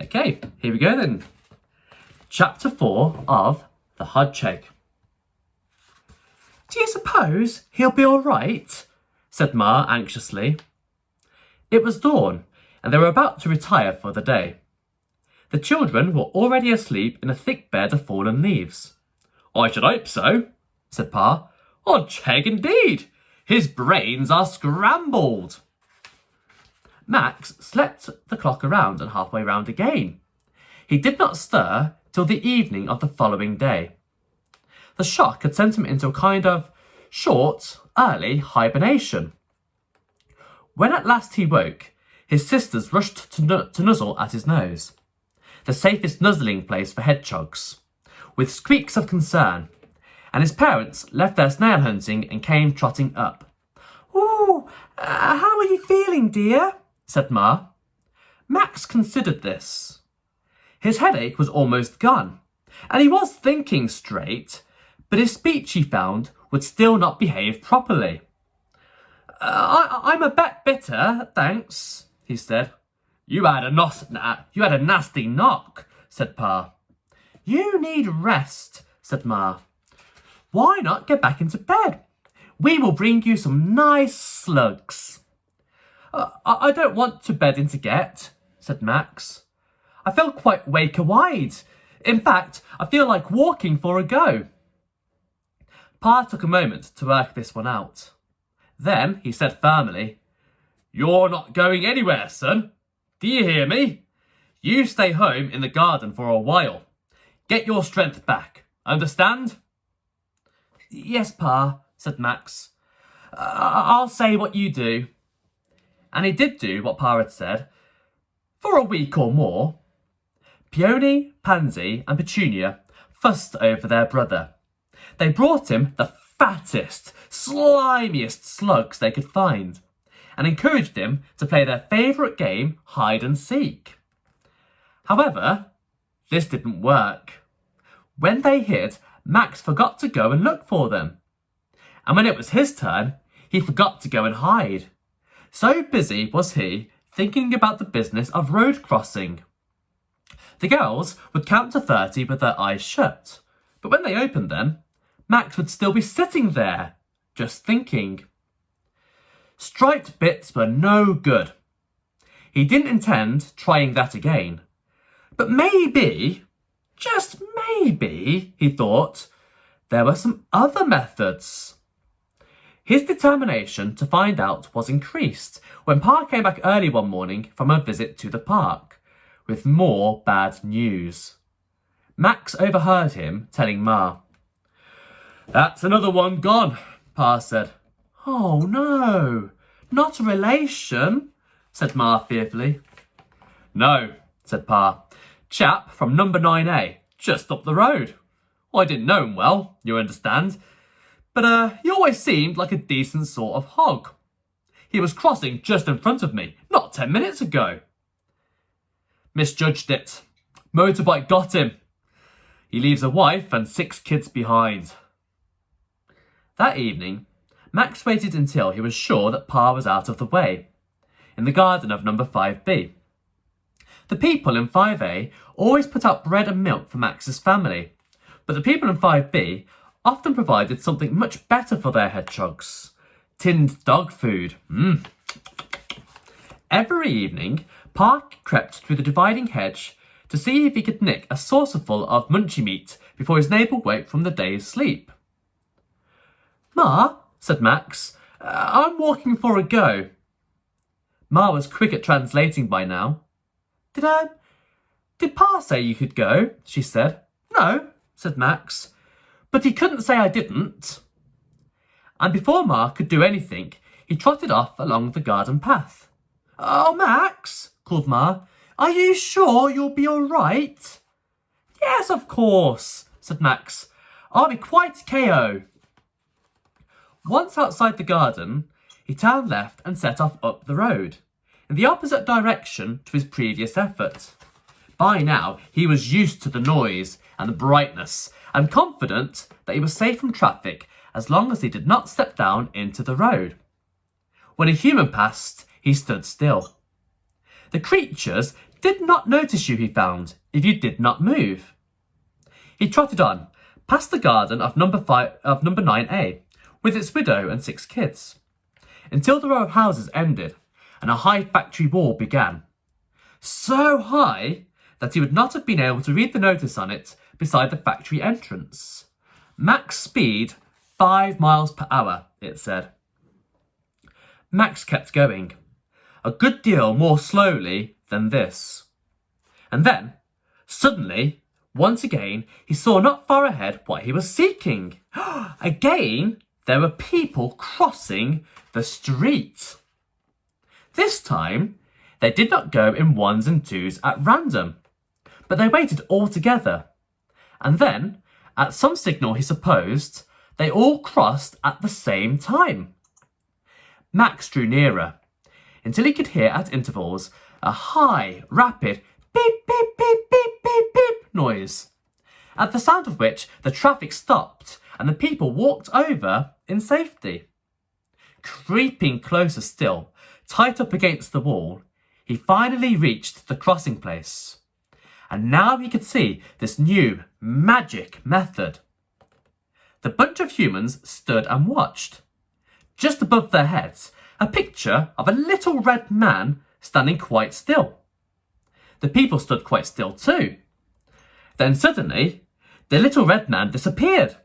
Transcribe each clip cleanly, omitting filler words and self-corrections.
Okay, here we go then. Chapter 4 of The Hodgeheg. "Do you suppose he'll be all right?" said Ma anxiously. It was dawn, and they were about to retire for the day. The children were already asleep in a thick bed of fallen leaves. "I should hope so," said Pa. "Hodgeheg indeed! His brains are scrambled." Max slept the clock around and halfway round again. He did not stir till the evening of the following day. The shock had sent him into a kind of short, early hibernation. When at last he woke, his sisters rushed to nuzzle at his nose, the safest nuzzling place for hedgehogs, with squeaks of concern, and his parents left their snail hunting and came trotting up. "Ooh, how are you feeling, dear?" said Ma. Max considered this. His headache was almost gone, and he was thinking straight, but his speech, he found, would still not behave properly. I'm a bit bitter, thanks," he said. You had a nasty knock," said Pa. "You need rest," said Ma. "Why not get back into bed? We will bring you some nice slugs." I don't want to bed in to get," said Max. "I feel quite wake-a-wide. In fact, I feel like walking for a go." Pa took a moment to work this one out. Then he said firmly, "You're not going anywhere, son. Do you hear me? You stay home in the garden for a while. Get your strength back. Understand?" "Yes, Pa," said Max. I'll say what you do." And he did do what Pa had said. For a week or more, Peony, Pansy and Petunia fussed over their brother. They brought him the fattest, slimiest slugs they could find, and encouraged him to play their favourite game, hide and seek. However, this didn't work. When they hid, Max forgot to go and look for them. And when it was his turn, he forgot to go and hide. So busy was he thinking about the business of road crossing. The girls would count to 30 with their eyes shut, but when they opened them, Max would still be sitting there, just thinking. Striped bits were no good. He didn't intend trying that again. But maybe, just maybe, he thought, there were some other methods. His determination to find out was increased when Pa came back early one morning from a visit to the park, with more bad news. Max overheard him telling Ma. "That's another one gone," Pa said. "Oh no, not a relation," said Ma fearfully. "No," said Pa. "Chap from number 9A, just up the road. I didn't know him well, you understand, but he always seemed like a decent sort of hog. He was crossing just in front of me, not 10 minutes ago. Misjudged it. Motorbike got him. He leaves a wife and 6 kids behind." That evening, Max waited until he was sure that Pa was out of the way, in the garden of number 5B. The people in 5A always put out bread and milk for Max's family, but the people in 5B often provided something much better for their hedgehogs. Tinned dog food. Every evening, Pa crept through the dividing hedge to see if he could nick a saucerful of munchy meat before his neighbour woke from the day's sleep. "Ma," said Max, "I'm walking for a go." Ma was quick at translating by now. Did Pa say you could go?" she said. "No," said Max, "but he couldn't say I didn't." And before Ma could do anything, he trotted off along the garden path. "Oh, Max," called Ma, "are you sure you'll be all right?" "Yes, of course," said Max. "I'll be quite KO." Once outside the garden, he turned left and set off up the road, in the opposite direction to his previous effort. By now, he was used to the noise and the brightness, and confident that he was safe from traffic as long as he did not step down into the road. When a human passed, he stood still. The creatures did not notice you, he found, if you did not move. He trotted on, past the garden of number 9A, with its widow and 6 kids, until the row of houses ended and a high factory wall began. So high that he would not have been able to read the notice on it beside the factory entrance. Max speed 5 miles per hour, it said. Max kept going, a good deal more slowly than this. And then, suddenly, once again, he saw not far ahead what he was seeking. Again, there were people crossing the street. This time, they did not go in 1s and 2s at random, but they waited all together. And then, at some signal he supposed, they all crossed at the same time. Max drew nearer, until he could hear at intervals a high, rapid beep, beep, beep, beep, beep, beep noise, at the sound of which the traffic stopped and the people walked over in safety. Creeping closer still, tight up against the wall, he finally reached the crossing place. And now he could see this new magic method. The bunch of humans stood and watched. Just above their heads, a picture of a little red man standing quite still. The people stood quite still too. Then suddenly, the little red man disappeared,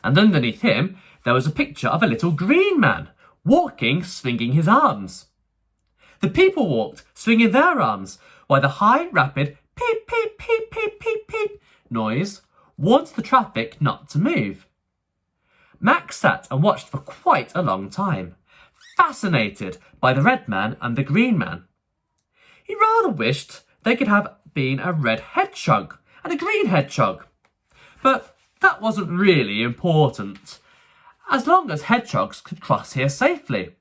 and underneath him there was a picture of a little green man, walking, swinging his arms. The people walked, swinging their arms, while the high, rapid peep, peep, peep, peep, peep, peep noise warned the traffic not to move. Max sat and watched for quite a long time, fascinated by the red man and the green man. He rather wished they could have been a red hedgehog and a green hedgehog, but that wasn't really important, as long as hedgehogs could cross here safely.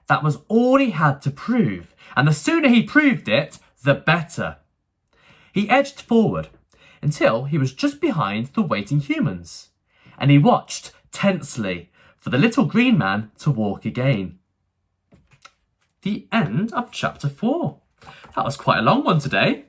That was all he had to prove, and the sooner he proved it, the better. He edged forward until he was just behind the waiting humans, and he watched tensely for the little green man to walk again. The end of chapter 4. That was quite a long one today.